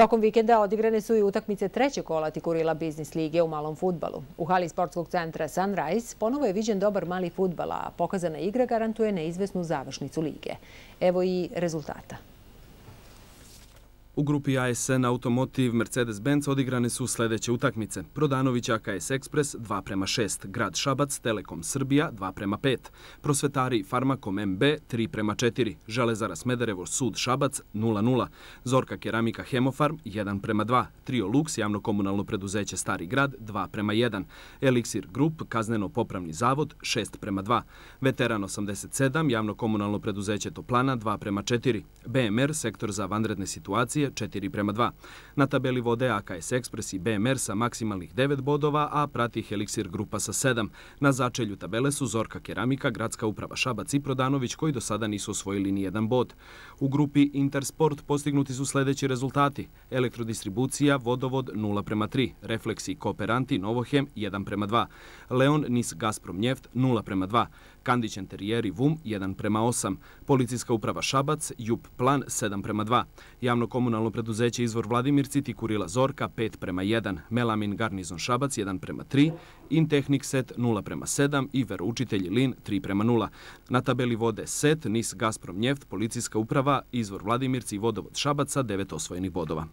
Tokom vikenda odigrane su i utakmice trećeg kola Tikurila biznis lige u malom fudbalu. U hali sportskog centra Sunrise ponovo je viđen dobar mali fudbal, a pokazana igra garantuje neizvesnu završnicu lige. Evo i rezultata. U grupi ASN Automotive Mercedes-Benz odigrane su sljedeće utakmice. Prodanović AKS Express 2:6, Grad Šabac Telekom Srbija 2:5, Prosvetari Farmakom MB 3:4, Železara Smederevo Sud Šabac 0:0, Zorka Keramika Hemofarm 1:2, Trio Lux javno-komunalno preduzeće Stari Grad 2:1, Elixir Group Kazneno-popravni zavod 6:2, Veteran 87 javno-komunalno preduzeće Toplana 2:4, BMR sektor za vanredne situacije 4:2. Na tabeli vode AKS Express i BMR sa maksimalnih 9 bodova, a prati ih Elixir grupa sa 7. Na začelju tabele su Zorka Keramika, Gradska uprava Šabac i Prodanović, koji do sada nisu osvojili ni jedan bod. U grupi Intersport postignuti su sljedeći rezultati. Elektrodistribucija Vodovod 0:3, Refleksi Kooperanti Novohem 1:2, Leon Nis Gazprom Njeft 0:2, Kandić Enterijeri Vum 1:8, Policijska uprava Šabac Jup Plan 7:2, javno-komunalno preduzeće Izvor Vladimirci Tikurila Zorka 5:1, Melamin Garnizon Šabac 1:3, Intehnik Set 0:7 i Veroučitelji Lin 3:0. Na tabeli vode Set, Nis Gazprom Njeft, Policijska uprava, Izvor Vladimirci i Vodovod Šabac sa 9 osvojenih bodova.